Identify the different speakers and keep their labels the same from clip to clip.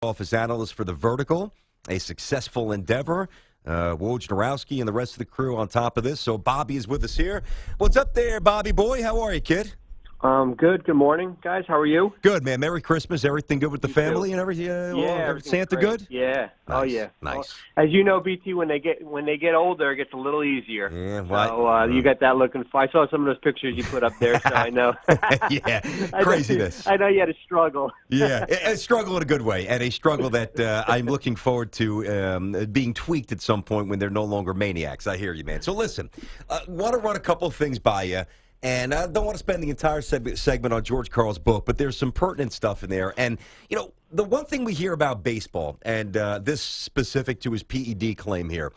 Speaker 1: Office analyst for the Vertical, a successful endeavor. Woj Narowski and the rest of the crew on top of this. So Bobby is with us here. What's up there, Bobby boy? How are you, kid?
Speaker 2: Good. Good morning, guys. How are you?
Speaker 1: Good, man. Merry Christmas. Everything good with the
Speaker 2: You
Speaker 1: family
Speaker 2: too.
Speaker 1: and everything?
Speaker 2: Everything's
Speaker 1: Santa
Speaker 2: great.
Speaker 1: good?
Speaker 2: Yeah.
Speaker 1: Nice,
Speaker 2: Oh yeah.
Speaker 1: nice.
Speaker 2: Well, as you know, BT, when they get older, it gets a little easier.
Speaker 1: Yeah,
Speaker 2: so you got that looking. I saw some of those pictures you put up there, so I know.
Speaker 1: Yeah, craziness.
Speaker 2: I know you had a struggle.
Speaker 1: Yeah, a struggle in a good way, and a struggle that I'm looking forward to being tweaked at some point when they're no longer maniacs. I hear you, man. So listen, want to run a couple of things by you. And I don't want to spend the entire segment on George Karl's book, but there's some pertinent stuff in there. And, you know, the one thing we hear about baseball, and this specific to his PED claim here,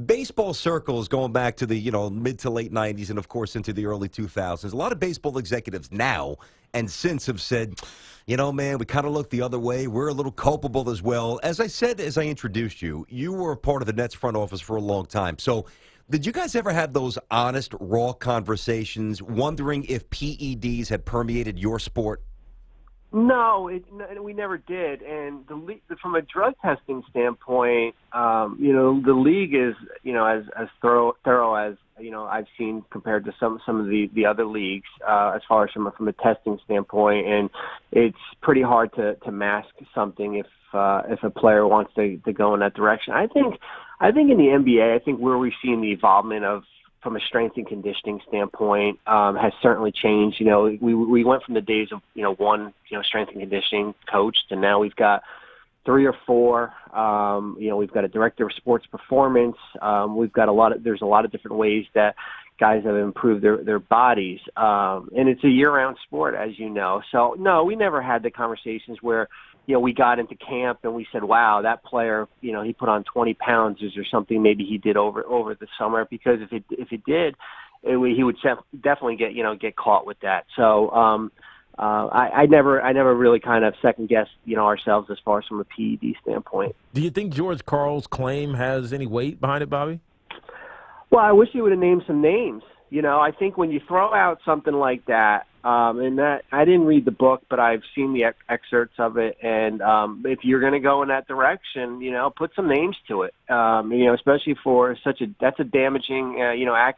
Speaker 1: baseball circles going back to the, mid to late 90s and, of course, into the early 2000s, a lot of baseball executives now and since have said, man, we kind of look the other way. We're a little culpable as well. As I said, as I introduced you, you were a part of the Nets front office for a long time. So did you guys ever have those honest, raw conversations, wondering if PEDs had permeated your sport?
Speaker 2: No, we never did. And from a drug testing standpoint, the league is, as thorough as I've seen compared to some of the other leagues as far as from a testing standpoint. And it's pretty hard to mask something if a player wants to go in that direction. I think in the NBA, I think where we've seen the involvement of from a strength and conditioning standpoint has certainly changed. We went from the days of one strength and conditioning coach to now we've got 3 or 4. We've got a director of sports performance. We've got there's a lot of different ways that guys have improved their bodies, and it's a year-round sport, as you know. So no, we never had the conversations where we got into camp and we said, wow, that player, he put on 20 pounds. Is there something maybe he did over the summer? Because if it did, he would definitely get caught with that. So I never really kind of second guessed ourselves as far as from a PED standpoint.
Speaker 3: Do you think George Karl's claim has any weight behind it, Bobby?
Speaker 2: Well, I wish he would have named some names. I think when you throw out something like that, and that I didn't read the book, but I've seen the excerpts of it. And if you're going to go in that direction, put some names to it. Especially for that's a damaging,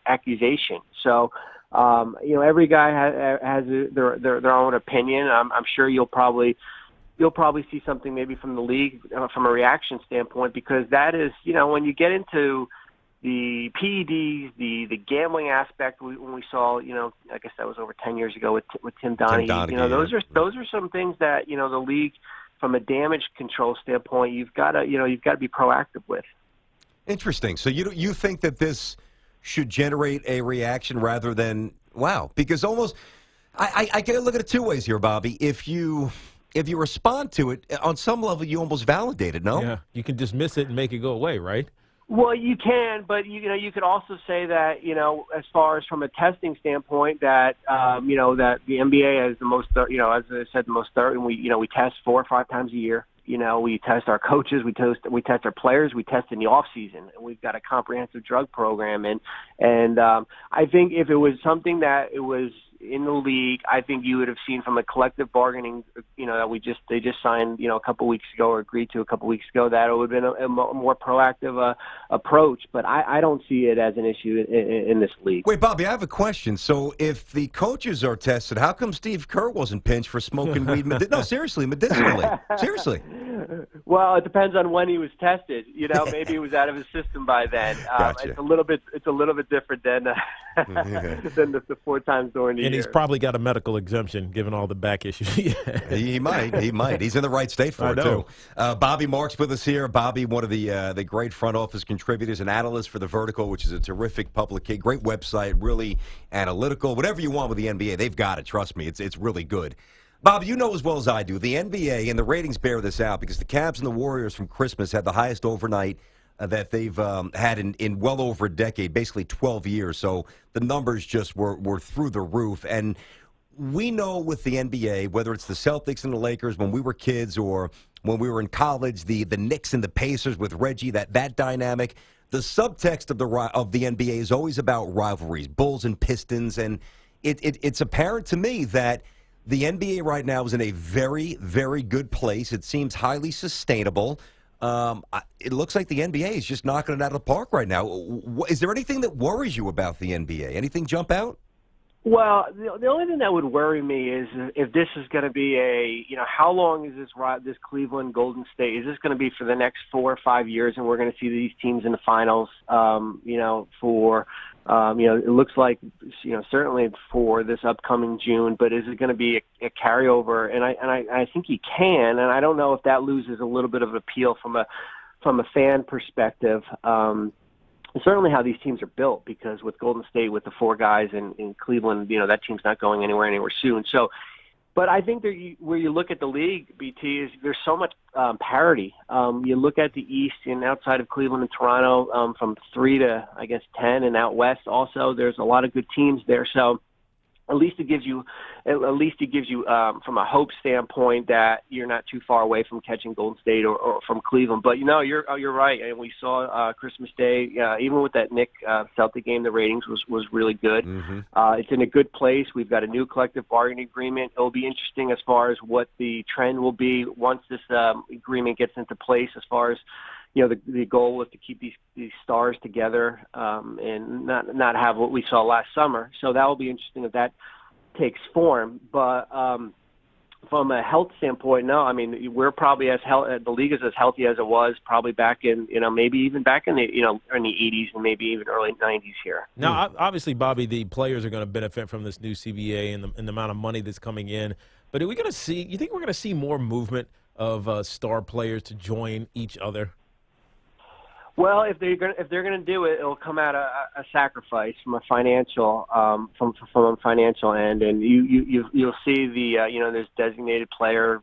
Speaker 2: accusation. So, every guy has their own opinion. I'm sure you'll probably see something maybe from the league from a reaction standpoint, because that is, when you get into the PEDs, the gambling aspect, when we saw, I guess that was over 10 years ago with Tim Donaghy. Those are some things that the league, from a damage control standpoint, you've got to be proactive with.
Speaker 1: Interesting. So you think that this should generate a reaction rather than wow? Because almost I can look at it two ways here, Bobby. If you respond to it on some level, you almost validate it. No,
Speaker 3: yeah, you can dismiss it and make it go away, right?
Speaker 2: Well, you can, but you could also say that as far as from a testing standpoint, that that the NBA has the most, as I said, the most thorough. And we test 4 or 5 times a year. We test our coaches, we test our players, we test in the off season. And we've got a comprehensive drug program, and I think if it was something that it was in the league, I think you would have seen from a collective bargaining, that they just signed, a couple weeks ago or agreed to a couple weeks ago, that it would have been a more proactive approach. But I don't see it as an issue in this league.
Speaker 1: Wait, Bobby, I have a question. So if the coaches are tested, how come Steve Kerr wasn't pinched for smoking weed? No, seriously, medicinally. Seriously.
Speaker 2: Well, it depends on when he was tested. Maybe he was out of his system by then.
Speaker 1: Gotcha.
Speaker 2: It's a little bit different than than the 4 times during the year.
Speaker 3: And he's probably got a medical exemption, given all the back issues.
Speaker 1: He might. He's in the right state for it, too. Bobby Marks with us here. Bobby, one of the great front office contributors, an analyst for The Vertical, which is a terrific publication, great website, really analytical. Whatever you want with the NBA, they've got it. Trust me, it's really good. Bob, you know as well as I do, the NBA, and the ratings bear this out, because the Cavs and the Warriors from Christmas had the highest overnight that they've had in well over a decade, basically 12 years. So the numbers just were through the roof. And we know with the NBA, whether it's the Celtics and the Lakers when we were kids or when we were in college, the Knicks and the Pacers with Reggie, that dynamic, the subtext of the NBA is always about rivalries, Bulls and Pistons. And it's apparent to me that The NBA right now is in a very, very good place. It seems highly sustainable. It looks like the NBA is just knocking it out of the park right now. Is there anything that worries you about the NBA? Anything jump out?
Speaker 2: Well, the only thing that would worry me is if this is going to be how long is this Cleveland Golden State? Is this going to be for the next 4 or 5 years, and we're going to see these teams in the finals? It looks like certainly for this upcoming June, but is it going to be a carryover? And I think he can, and I don't know if that loses a little bit of appeal from a fan perspective. Certainly how these teams are built, because with Golden State, with the 4 guys in Cleveland, that team's not going anywhere soon. So, but I think where you look at the league, BT, is there's so much parity. You look at the East, and outside of Cleveland and Toronto, from 3 to, I guess, 10, and out West also, there's a lot of good teams there. So at least it gives you from a hope standpoint that you're not too far away from catching Golden State or from Cleveland. But you're right, and we saw Christmas Day, even with that Knick Celtic game, the ratings was really good.
Speaker 1: Mm-hmm.
Speaker 2: It's in a good place. We've got a new collective bargaining agreement. It'll be interesting as far as what the trend will be once this agreement gets into place, as far as the goal was to keep these stars together and not have what we saw last summer. So that will be interesting if that takes form. But from a health standpoint, no. I mean, we're probably the league is as healthy as it was probably back in maybe even back in the in the 80s and maybe even early 90s here.
Speaker 3: Now, obviously, Bobby, the players are going to benefit from this new CBA and the amount of money that's coming in. But are we going to see? You think we're going to see more movement of star players to join each other?
Speaker 2: Well, if they're gonna do it, it'll come at a sacrifice from a financial from a financial end, and you'll see there's designated player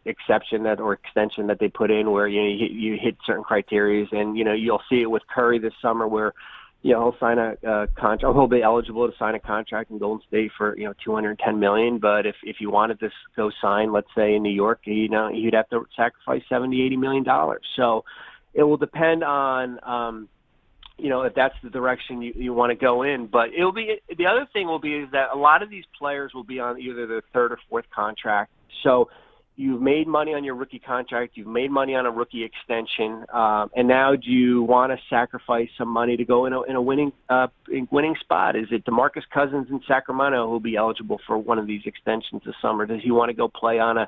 Speaker 2: exception or extension that they put in where you hit certain criteria, and you'll see it with Curry this summer where he'll sign a contract. He'll be eligible to sign a contract in Golden State for $210 million. But if you wanted to go sign, let's say in New York, you'd have to sacrifice $70-80 million. So it will depend on, if that's the direction you want to go in. But it'll be the other thing will be is that a lot of these players will be on either their 3rd or 4th contract. So you've made money on your rookie contract, you've made money on a rookie extension, and now do you want to sacrifice some money to go in a winning spot? Is it DeMarcus Cousins in Sacramento who'll be eligible for one of these extensions this summer? Does he want to go play on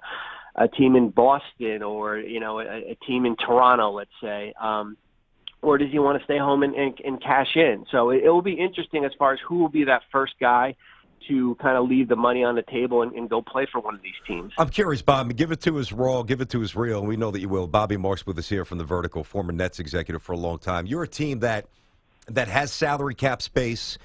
Speaker 2: a team in Boston or a team in Toronto, let's say, or does he want to stay home and cash in? So it will be interesting as far as who will be that first guy to kind of leave the money on the table and go play for one of these teams.
Speaker 1: I'm curious, Bob. Give it to us raw. Give it to us real. And we know that you will. Bobby Marks with us here from The Vertical, former Nets executive for a long time. You're a team that has salary cap space,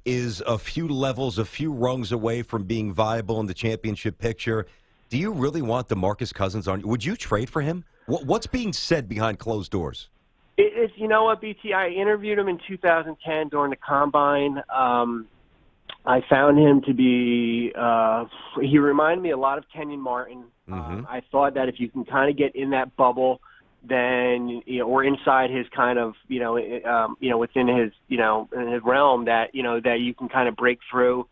Speaker 1: is a few levels, a few rungs away from being viable in the championship picture. Do you really want DeMarcus Cousins on? Would you trade for him? What's being said behind closed doors?
Speaker 2: It's what, BT, I interviewed him in 2010 during the Combine. I found him to be he reminded me a lot of Kenyon Martin.
Speaker 1: Mm-hmm.
Speaker 2: I thought that if you can kind of get in that bubble, then or inside his kind of within his in his realm, that that you can kind of break through.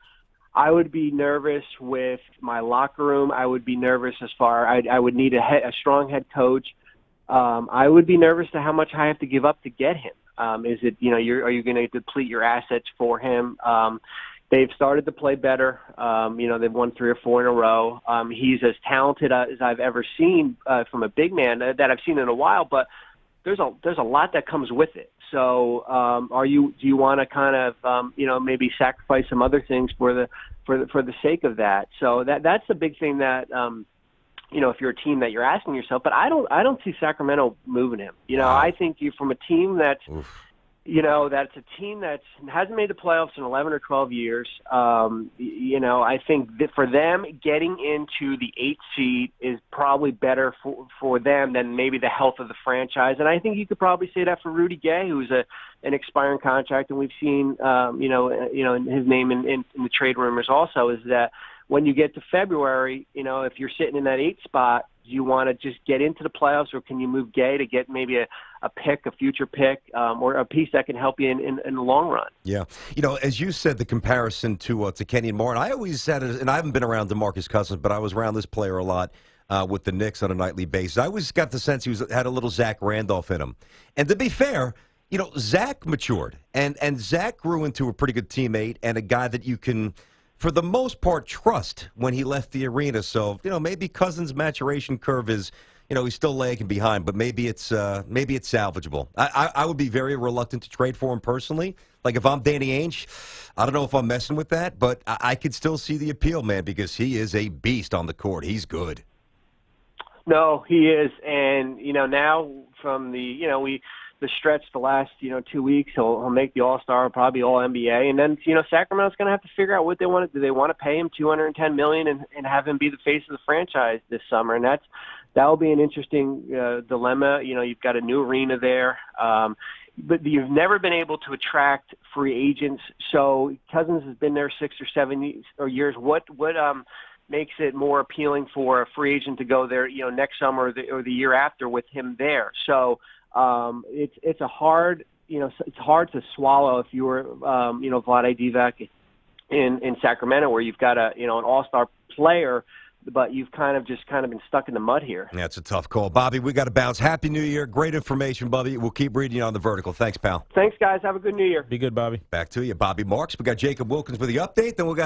Speaker 2: I would be nervous with my locker room. I would be nervous I would need a strong head coach. I would be nervous to how much I have to give up to get him. Is it are you going to deplete your assets for him? They've started to play better. They've won 3 or 4 in a row. He's as talented as I've ever seen from a big man that I've seen in a while. But there's a lot that comes with it. So, do you want to kind of maybe sacrifice some other things for the sake of that? So that's the big thing that if you're a team that you're asking yourself. But I don't see Sacramento moving him.
Speaker 1: Wow.
Speaker 2: I think you from a team that's that's a team that hasn't made the playoffs in 11 or 12 years. I think that for them, getting into the 8th seed is probably better for them than maybe the health of the franchise. And I think you could probably say that for Rudy Gay, who's an expiring contract. And we've seen, his name in the trade rumors also, is that when you get to February, if you're sitting in that 8th spot, Do you want to just get into the playoffs, or can you move Gay to get maybe a future pick, or a piece that can help you in the long run?
Speaker 1: Yeah. As you said, the comparison to Kenyon Moore, and I always said it, and I haven't been around DeMarcus Cousins, but I was around this player a lot with the Knicks on a nightly basis. I always got the sense he had a little Zach Randolph in him. And to be fair, Zach matured, and Zach grew into a pretty good teammate and a guy that you can, for the most part, trust when he left the arena. So, maybe Cousins' maturation curve is, he's still lagging behind, but maybe it's salvageable. I would be very reluctant to trade for him personally. Like, if I'm Danny Ainge, I don't know if I'm messing with that, but I could still see the appeal, man, because he is a beast on the court. He's good.
Speaker 2: No, he is. And, now from the stretch the last, 2 weeks, he'll make the All-Star, probably All-NBA. And then, Sacramento's going to have to figure out what they want to do. They want to pay him $210 million and have him be the face of the franchise this summer. And that will be an interesting dilemma. You've got a new arena there. But you've never been able to attract free agents. So Cousins has been there 6 or 7 years. What makes it more appealing for a free agent to go there, next summer or the year after with him there? So it's a hard, it's hard to swallow if you're, Vlade Divac in Sacramento, where you've got an all-star player, but you've kind of been stuck in the mud here.
Speaker 1: Yeah, it's a tough call. Bobby, we got to bounce. Happy New Year. Great information, Bobby. We'll keep reading you on the vertical. Thanks, pal.
Speaker 2: Thanks, guys. Have a good New Year.
Speaker 3: Be good, Bobby.
Speaker 1: Back to you, Bobby Marks. We got Jacob Wilkins with the update. Then we got